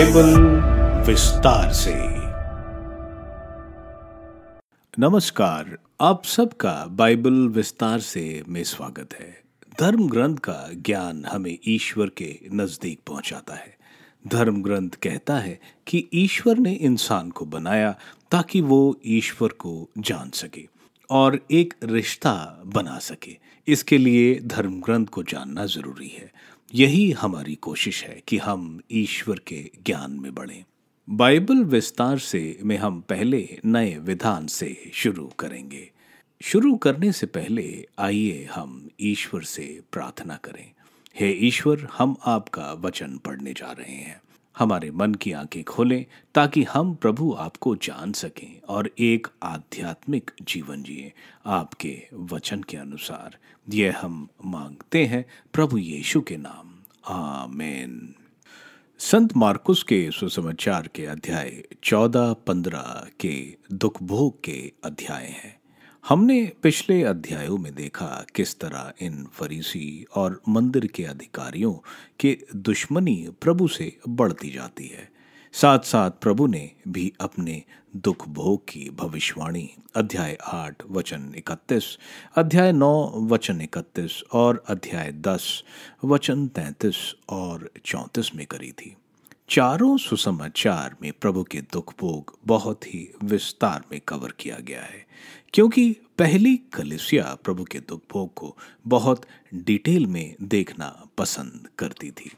Bible विस्तार से। नमस्कार, आप सबका बाइबल विस्तार से में स्वागत है। धर्म ग्रंथ का ज्ञान हमें ईश्वर के नजदीक पहुंचाता है। धर्म ग्रंथ कहता है कि ईश्वर ने इंसान को बनाया ताकि वो ईश्वर को जान सके और एक रिश्ता बना सके। इसके लिए धर्म ग्रंथ को जानना जरूरी है। यही हमारी कोशिश है कि हम ईश्वर के ज्ञान में बढ़ें। बाइबल विस्तार से में हम पहले नए विधान से शुरू करेंगे। शुरू करने से पहले आइए हम ईश्वर से प्रार्थना करें। हे ईश्वर, हम आपका वचन पढ़ने जा रहे हैं। हमारे मन की आंखें खोलें ताकि हम प्रभु आपको जान सकें और एक आध्यात्मिक जीवन जिए आपके वचन के अनुसार। ये हम मांगते हैं प्रभु यीशु के नाम, आमीन। संत मार्कुस के सुसमाचार के अध्याय 14-15 के दुख भोग के अध्याय हैं। हमने पिछले अध्यायों में देखा किस तरह इन फरीसी और मंदिर के अधिकारियों के दुश्मनी प्रभु से बढ़ती जाती है। साथ साथ प्रभु ने भी अपने दुख भोग की भविष्यवाणी अध्याय 8 वचन 31, अध्याय 9 वचन 31 और अध्याय 10 वचन 33 और 34 में करी थी। चारों सुसमाचार में प्रभु के दुख भोग बहुत ही विस्तार में कवर किया गया है, क्योंकि पहली कलीसिया प्रभु के दुख भोग को बहुत डिटेल में देखना पसंद करती थी।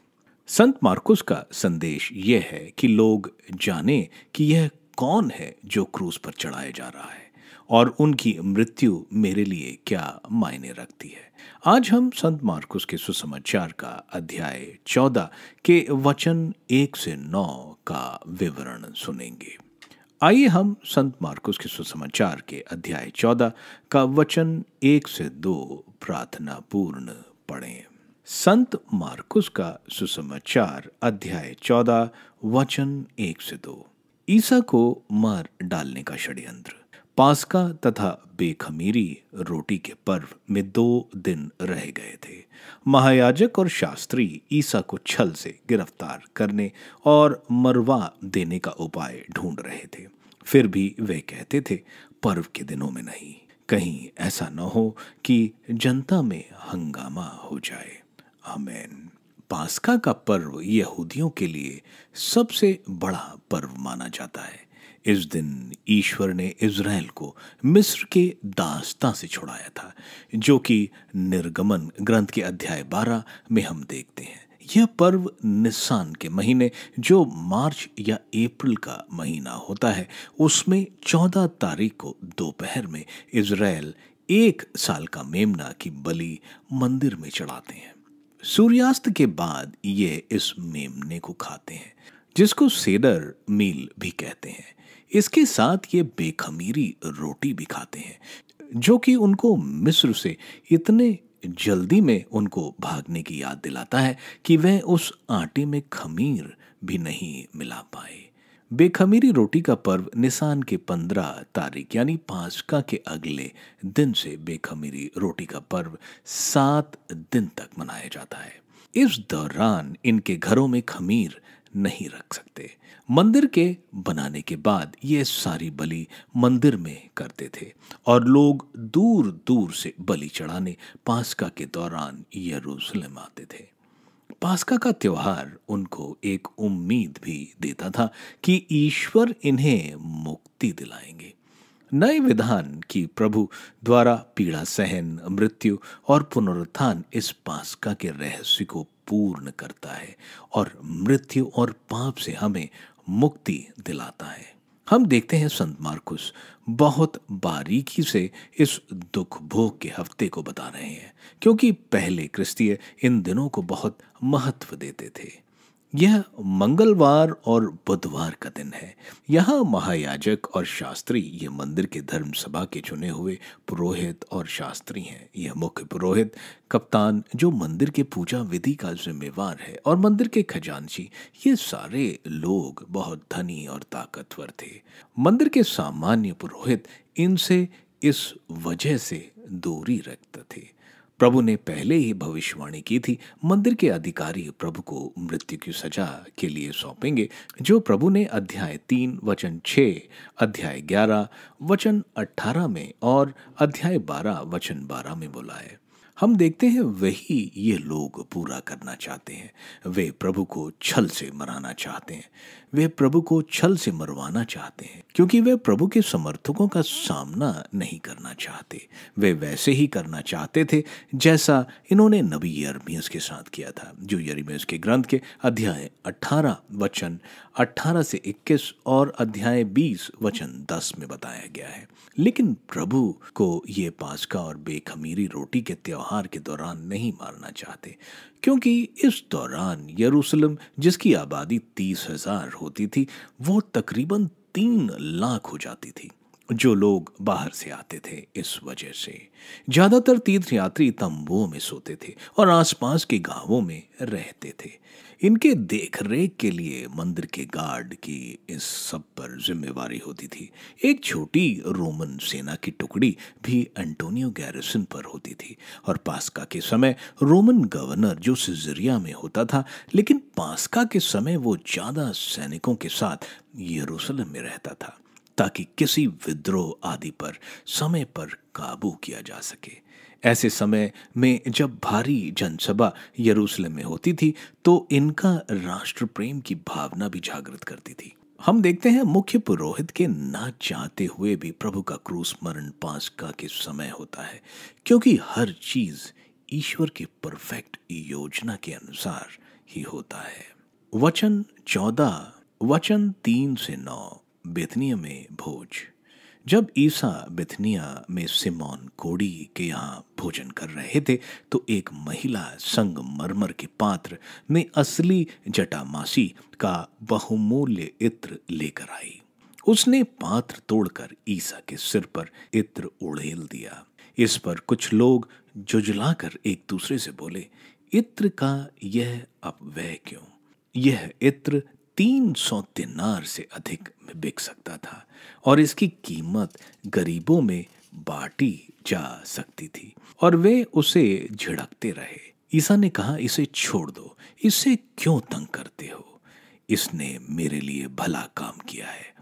संत मार्कुस का संदेश यह है कि लोग जाने कि यह कौन है जो क्रूस पर चढ़ाया जा रहा है और उनकी मृत्यु मेरे लिए क्या मायने रखती है। आज हम संत मार्कुस के सुसमाचार का अध्याय 14 के वचन 1 से 9 का विवरण सुनेंगे। आइए हम संत मार्कुस के सुसमाचार के अध्याय 14 का वचन 1 से 2 प्रार्थना पूर्ण पढ़ें। संत मार्कुस का सुसमाचार अध्याय 14 वचन 1 से 2। ईसा को मार डालने का षड्यंत्र। पास्का तथा बेखमीरी रोटी के पर्व में 2 दिन रह गए थे। महायाजक और शास्त्री ईसा को छल से गिरफ्तार करने और मरवा देने का उपाय ढूंढ रहे थे। फिर भी वे कहते थे, पर्व के दिनों में नहीं, कहीं ऐसा न हो कि जनता में हंगामा हो जाए। आमीन। पास्का का पर्व यहूदियों के लिए सबसे बड़ा पर्व माना जाता है। इस दिन ईश्वर ने इज़राइल को मिस्र के दास्तां से छुड़ाया था, जो कि निर्गमन ग्रंथ के अध्याय 12 में हम देखते हैं। यह पर्व निसान के महीने, जो मार्च या अप्रैल का महीना होता है, उसमें 14 तारीख को दोपहर में इज़राइल 1 साल का मेमना की बलि मंदिर में चढ़ाते हैं। सूर्यास्त के बाद ये इस मेमने को खाते हैं, जिसको सेडर मील भी कहते हैं। इसके साथ ये बेखमीरी रोटी भी खाते हैं, जो कि उनको मिस्र से इतने जल्दी में उनको भागने की याद दिलाता है कि वह उस आटे में खमीर भी नहीं मिला पाए। बेखमीरी रोटी का पर्व निसान के 15 तारीख यानी पास्का के अगले दिन से बेखमीरी रोटी का पर्व 7 दिन तक मनाया जाता है। इस दौरान इनके घरों में खमीर नहीं रख सकते। मंदिर के बनाने के बाद ये सारी बलि मंदिर में करते थे और लोग दूर दूर से बलि चढ़ाने पास्का के दौरान यरूशलेम आते थे। पास्का का त्योहार उनको एक उम्मीद भी देता था कि ईश्वर इन्हें मुक्ति दिलाएंगे। नए विधान की प्रभु द्वारा पीड़ा सहन, मृत्यु और पुनरुत्थान इस पास्का के रहस्य को पूर्ण करता है और मृत्यु और पाप से हमें मुक्ति दिलाता है। हम देखते हैं संत मार्कुस बहुत बारीकी से इस दुख भोग के हफ्ते को बता रहे हैं, क्योंकि पहले क्रिस्तीय इन दिनों को बहुत महत्व देते थे। यह मंगलवार और बुधवार का दिन है। यहाँ महायाजक और शास्त्री, ये मंदिर के धर्म सभा के चुने हुए पुरोहित और शास्त्री हैं। यह मुख्य पुरोहित, कप्तान जो मंदिर के पूजा विधि का जिम्मेवार है, और मंदिर के खजांची, ये सारे लोग बहुत धनी और ताकतवर थे। मंदिर के सामान्य पुरोहित इनसे इस वजह से दूरी रखते थे। प्रभु ने पहले ही भविष्यवाणी की थी, मंदिर के अधिकारी प्रभु को मृत्यु की सजा के लिए सौंपेंगे, जो प्रभु ने अध्याय 3 वचन 6, अध्याय 11 वचन 18 में और अध्याय 12 वचन 12 में बोला है। हम देखते हैं वही ये लोग पूरा करना चाहते हैं। वे प्रभु को छल से मराना चाहते हैं, वे प्रभु को छल से मरवाना चाहते हैं, क्योंकि वे प्रभु के समर्थकों का सामना नहीं करना चाहते। वे वैसे ही करना चाहते थे जैसा इन्होंने नबी यिर्मयाह के साथ किया था, जो यिर्मयाह के ग्रंथ के अध्याय 18 वचन 18 से 21 और अध्याय 20 वचन 10 में बताया गया है। लेकिन प्रभु को ये पास्का और बेखमीरी रोटी के त्योहार के दौरान नहीं मारना चाहते, क्योंकि इस दौरान यरूशलेम, जिसकी आबादी 30,000 होती थी, वो तकरीबन 3 लाख हो जाती थी, जो लोग बाहर से आते थे। इस वजह से ज्यादातर तीर्थयात्री तंबुओं में सोते थे और आसपास के गांवों में रहते थे। इनके देखरेख के लिए मंदिर के गार्ड की इस सब पर जिम्मेवारी होती थी। एक छोटी रोमन सेना की टुकड़ी भी एंटोनियो गैरिसन पर होती थी और पास्का के समय रोमन गवर्नर, जो सिजरिया में होता था, लेकिन पास्का के समय वो ज्यादा सैनिकों के साथ यरूशलेम में रहता था, ताकि किसी विद्रोह आदि पर समय पर काबू किया जा सके। ऐसे समय में जब भारी जनसभा यरूशलेम में होती थी, तो इनका राष्ट्र प्रेम की भावना भी जागृत करती थी। हम देखते हैं मुख्य पुरोहित के ना चाहते हुए भी प्रभु का क्रूस मरण पास्का के समय होता है, क्योंकि हर चीज ईश्वर की परफेक्ट योजना के अनुसार ही होता है। वचन 14 वचन 3 से 9, बेथनिया में भोज। जब ईसा बेथनिया में सिमोन कोढ़ी के यहाँ भोजन कर रहे थे, तो एक महिला संगमरमर के पात्र में असली जटामासी का बहुमूल्य इत्र लेकर आई। उसने पात्र तोड़कर ईसा के सिर पर इत्र उड़ेल दिया। इस पर कुछ लोग जुझलाकर एक दूसरे से बोले, इत्र का यह अपव्यय क्यों? यह इत्र 300 दिनार से अधिक में बिक सकता था और इसकी कीमत गरीबों में बांटी जा सकती थी। और वे उसे झिड़कते रहे। ईसा ने कहा, इसे छोड़ दो, इसे क्यों तंग करते हो? इसने मेरे लिए भला काम किया है।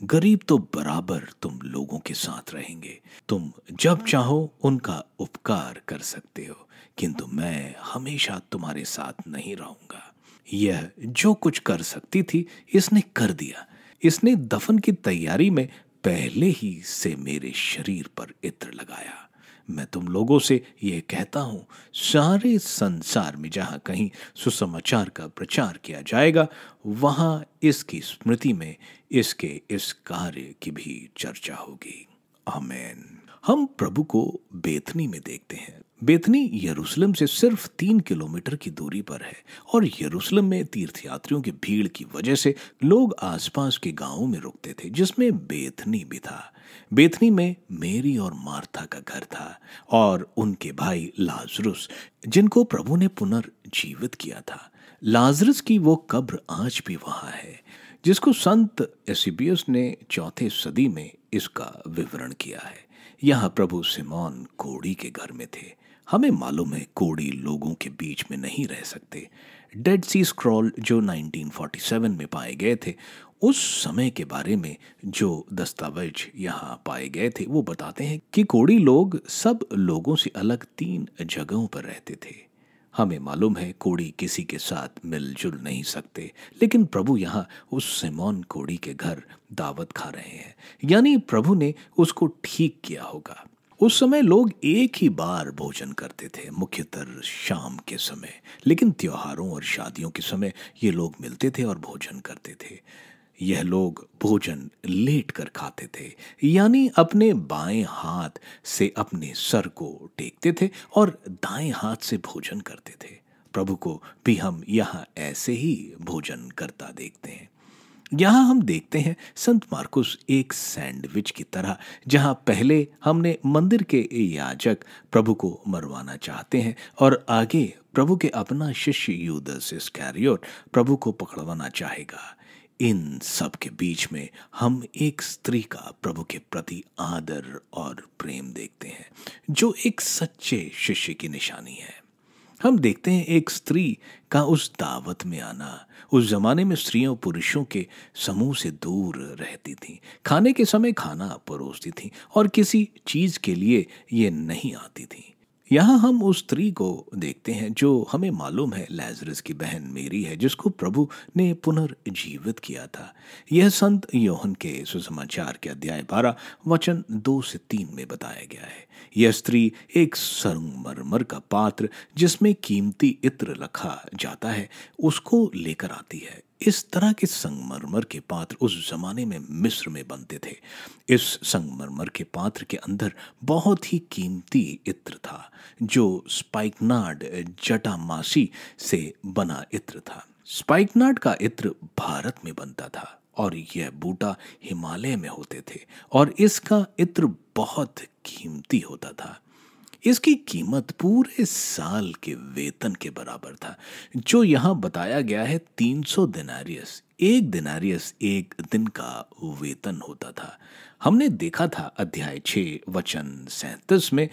गरीब तो बराबर तुम लोगों के साथ रहेंगे, तुम जब चाहो उनका उपकार कर सकते हो, किंतु मैं हमेशा तुम्हारे साथ नहीं रहूंगा। यह जो कुछ कर सकती थी, इसने कर दिया। इसने दफन की तैयारी में पहले ही से मेरे शरीर पर इत्र लगाया। मैं तुम लोगों से यह कहता हूं, सारे संसार में जहां कहीं सुसमाचार का प्रचार किया जाएगा, वहां इसकी स्मृति में इसके इस कार्य की भी चर्चा होगी। आमीन। हम प्रभु को बेथनी में देखते हैं। बेथनी यरूशलेम से सिर्फ 3 किलोमीटर की दूरी पर है और यरूशलेम में तीर्थयात्रियों की भीड़ की वजह से लोग आसपास के गांवों में रुकते थे, जिसमें बेथनी भी था। बेथनी में मेरी और मार्था का घर था और उनके भाई लाजरुस, जिनको प्रभु ने पुनर्जीवित किया था। लाजरस की वो कब्र आज भी वहां है, जिसको संत एसेबियस ने 4th सदी में इसका विवरण किया है। यहाँ प्रभु सिमोन कोढ़ी के घर में थे। हमें मालूम है कोढ़ी लोगों के बीच में नहीं रह सकते। डेड सी स्क्रॉल जो 1947 में पाए गए थे, उस समय के बारे में जो दस्तावेज यहाँ पाए गए थे, वो बताते हैं कि कोढ़ी लोग सब लोगों से अलग 3 जगहों पर रहते थे। हमें मालूम है कोढ़ी किसी के साथ मिलजुल नहीं सकते, लेकिन प्रभु यहाँ उस सिमोन कोढ़ी के घर दावत खा रहे हैं, यानी प्रभु ने उसको ठीक किया होगा। उस समय लोग एक ही बार भोजन करते थे, मुख्यतः शाम के समय, लेकिन त्योहारों और शादियों के समय ये लोग मिलते थे और भोजन करते थे। यह लोग भोजन लेट कर खाते थे, यानी अपने बाएं हाथ से अपने सर को टेकते थे और दाएं हाथ से भोजन करते थे। प्रभु को भी हम यहाँ ऐसे ही भोजन करता देखते हैं। यहाँ हम देखते हैं संत मार्कुस एक सैंडविच की तरह, जहाँ पहले हमने मंदिर के याजक प्रभु को मरवाना चाहते हैं और आगे प्रभु के अपना शिष्य यूदास इस्करियोट प्रभु को पकड़वाना चाहेगा। इन सब के बीच में हम एक स्त्री का प्रभु के प्रति आदर और प्रेम देखते हैं, जो एक सच्चे शिष्य की निशानी है। हम देखते हैं एक स्त्री का उस दावत में आना। उस जमाने में स्त्रियों पुरुषों के समूह से दूर रहती थीं, खाने के समय खाना परोसती थीं और किसी चीज के लिए ये नहीं आती थीं। यहाँ हम उस स्त्री को देखते हैं जो हमें मालूम है लाजरस की बहन मेरी है, जिसको प्रभु ने पुनर्जीवित किया था। यह संत योहन के सुसमाचार के अध्याय 12 वचन 2 से 3 में बताया गया है। यह स्त्री एक संगमरमर का पात्र जिसमें कीमती इत्र रखा जाता है उसको लेकर आती है। इस तरह के संगमरमर के पात्र उस जमाने में मिस्र में बनते थे। इस संगमरमर के पात्र के अंदर बहुत ही कीमती इत्र था, जो स्पाइकनाड जटामासी से बना इत्र था। स्पाइकनाड का इत्र भारत में बनता था और यह बूटा हिमालय में होते थे और इसका इत्र बहुत कीमती होता था। इसकी कीमत पूरे साल के वेतन के बराबर था, जो यहाँ बताया गया है 300 दिनारियस। एक दिनारियस एक दिन का वेतन होता था। हमने देखा था अध्याय 6 वचन 37 में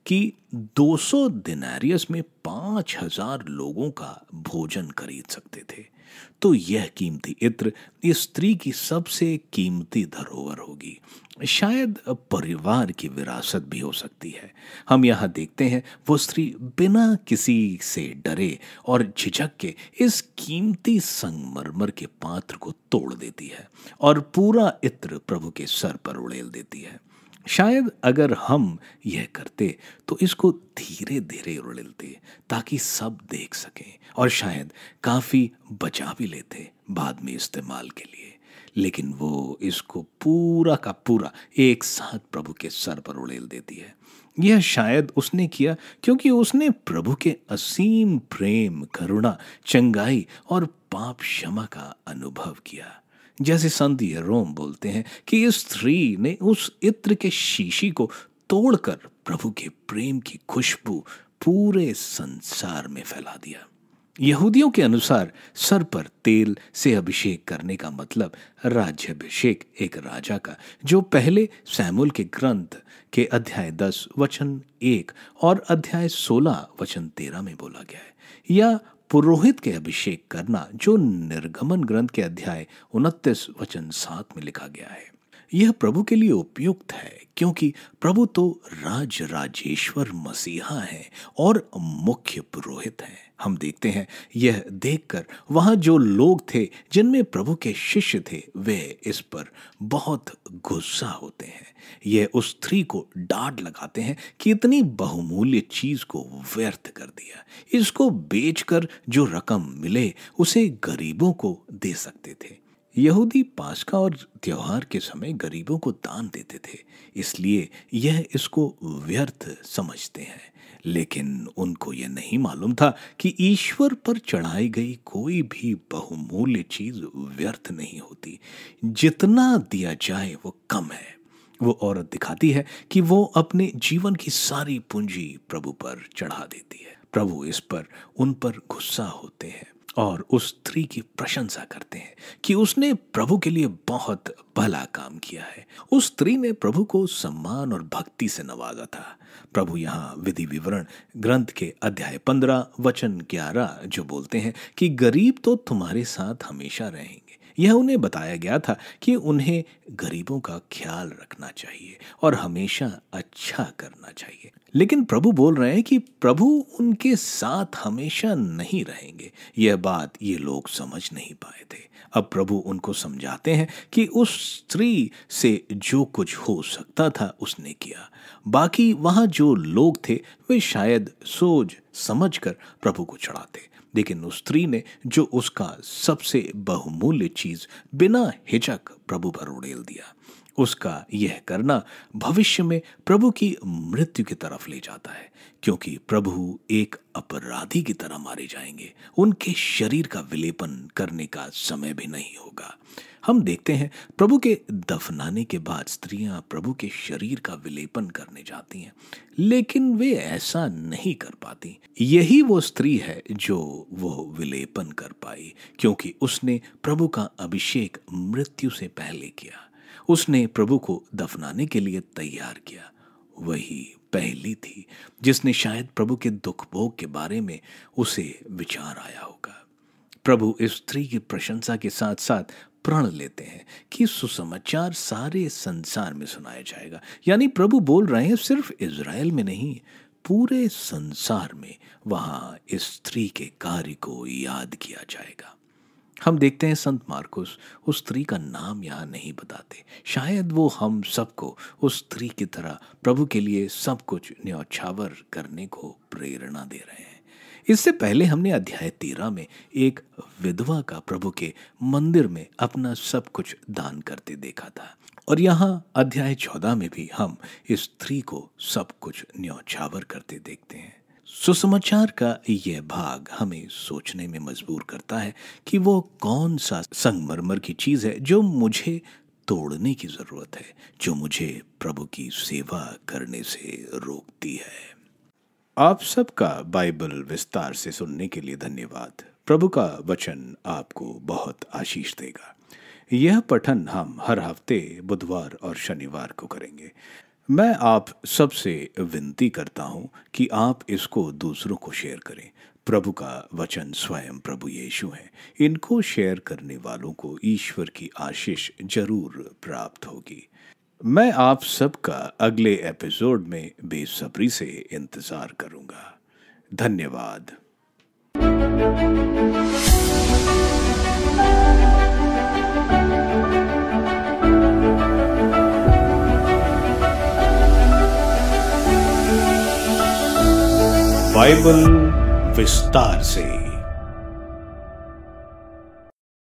कि 200 दिनारियस में 5000 लोगों का भोजन खरीद सकते थे। तो यह कीमती इत्र इस स्त्री की सबसे कीमती धरोहर होगी, शायद परिवार की विरासत भी हो सकती है। हम यहाँ देखते हैं वो स्त्री बिना किसी से डरे और झिझक के इस कीमती संगमरमर के पात्र को तोड़ देती है और पूरा इत्र प्रभु के सर पर उड़ेल देती है। शायद अगर हम यह करते तो इसको धीरे धीरे उड़ेलते ताकि सब देख सकें और शायद काफी बचा भी लेते बाद में इस्तेमाल के लिए। लेकिन वो इसको पूरा का पूरा एक साथ प्रभु के सर पर उड़ेल देती है। यह शायद उसने किया क्योंकि उसने प्रभु के असीम प्रेम, करुणा, चंगाई और पाप क्षमा का अनुभव किया। जैसे संत यरोम बोलते हैं कि इस स्त्री ने उस इत्र के शीशी को तोड़कर प्रभु के प्रेम की खुशबू पूरे संसार में फैला दिया। यहूदियों के अनुसार सर पर तेल से अभिषेक करने का मतलब राज्याभिषेक एक राजा का, जो पहले सैमुएल के ग्रंथ के अध्याय 10 वचन 1 और अध्याय 16 वचन 13 में बोला गया है, या पुरोहित के अभिषेक करना जो निर्गमन ग्रंथ के अध्याय 29 वचन 7 में लिखा गया है। यह प्रभु के लिए उपयुक्त है क्योंकि प्रभु तो राजेश्वर मसीहा है और मुख्य पुरोहित है। हम देखते हैं यह देखकर वहां जो लोग थे जिनमें प्रभु के शिष्य थे, वे इस पर बहुत गुस्सा होते हैं। यह उस स्त्री को डांट लगाते हैं कि इतनी बहुमूल्य चीज को व्यर्थ कर दिया। इसको बेचकर जो रकम मिले उसे गरीबों को दे सकते थे। यहूदी पास्का और त्योहार के समय गरीबों को दान देते थे, इसलिए यह इसको व्यर्थ समझते हैं। लेकिन उनको यह नहीं मालूम था कि ईश्वर पर चढ़ाई गई कोई भी बहुमूल्य चीज व्यर्थ नहीं होती। जितना दिया जाए वो कम है। वो औरत दिखाती है कि वो अपने जीवन की सारी पूंजी प्रभु पर चढ़ा देती है। प्रभु इस पर उन पर गुस्सा होते हैं और उस स्त्री की प्रशंसा करते हैं कि उसने प्रभु के लिए बहुत भला काम किया है। उस स्त्री ने प्रभु को सम्मान और भक्ति से नवाजा था। प्रभु यहाँ विधि विवरण ग्रंथ के अध्याय 15 वचन 11 जो बोलते हैं कि गरीब तो तुम्हारे साथ हमेशा रहेंगे, यह उन्हें बताया गया था कि उन्हें गरीबों का ख्याल रखना चाहिए और हमेशा अच्छा करना चाहिए। लेकिन प्रभु बोल रहे हैं कि प्रभु उनके साथ हमेशा नहीं रहेंगे। यह बात ये लोग समझ नहीं पाए थे। अब प्रभु उनको समझाते हैं कि उस स्त्री से जो कुछ हो सकता था उसने किया। बाकी वहां जो लोग थे वे शायद सोच समझकर प्रभु को चढ़ाते, लेकिन उस स्त्री ने जो उसका सबसे बहुमूल्य चीज बिना हिचक प्रभु पर उड़ेल दिया। उसका यह करना भविष्य में प्रभु की मृत्यु की तरफ ले जाता है, क्योंकि प्रभु एक अपराधी की तरह मारे जाएंगे। उनके शरीर का विलेपन करने का समय भी नहीं होगा। हम देखते हैं प्रभु के दफनाने के बाद स्त्रियां प्रभु के शरीर का विलेपन करने जाती हैं, लेकिन वे ऐसा नहीं कर पाती। यही वो स्त्री है जो वो विलेपन कर पाई, क्योंकि उसने प्रभु का अभिषेक मृत्यु से पहले किया। उसने प्रभु को दफनाने के लिए तैयार किया। वही पहली थी जिसने शायद प्रभु के दुख भोग के बारे में उसे विचार आया होगा। प्रभु इस स्त्री की प्रशंसा के साथ साथ प्रण लेते हैं कि सुसमाचार सारे संसार में सुनाया जाएगा। यानी प्रभु बोल रहे हैं सिर्फ इज़राइल में नहीं, पूरे संसार में वहां इस स्त्री के कार्य को याद किया जाएगा। हम देखते हैं संत मार्कुस उस स्त्री का नाम यहाँ नहीं बताते। शायद वो हम सबको उस स्त्री की तरह प्रभु के लिए सब कुछ न्यौछावर करने को प्रेरणा दे रहे हैं। इससे पहले हमने अध्याय 13 में एक विधवा का प्रभु के मंदिर में अपना सब कुछ दान करते देखा था, और यहाँ अध्याय 14 में भी हम इस स्त्री को सब कुछ न्यौछावर करते देखते हैं। सुसमाचार का यह भाग हमें सोचने में मजबूर करता है कि वो कौन सा संगमरमर की चीज है जो मुझे तोड़ने की जरूरत है, जो मुझे प्रभु की सेवा करने से रोकती है। आप सबका बाइबल विस्तार से सुनने के लिए धन्यवाद। प्रभु का वचन आपको बहुत आशीष देगा। यह पठन हम हर हफ्ते बुधवार और शनिवार को करेंगे। मैं आप सबसे विनती करता हूं कि आप इसको दूसरों को शेयर करें। प्रभु का वचन स्वयं प्रभु यीशु है। इनको शेयर करने वालों को ईश्वर की आशीष जरूर प्राप्त होगी। मैं आप सबका अगले एपिसोड में बेसब्री से इंतजार करूंगा। धन्यवाद। बाइबल विस्तार से।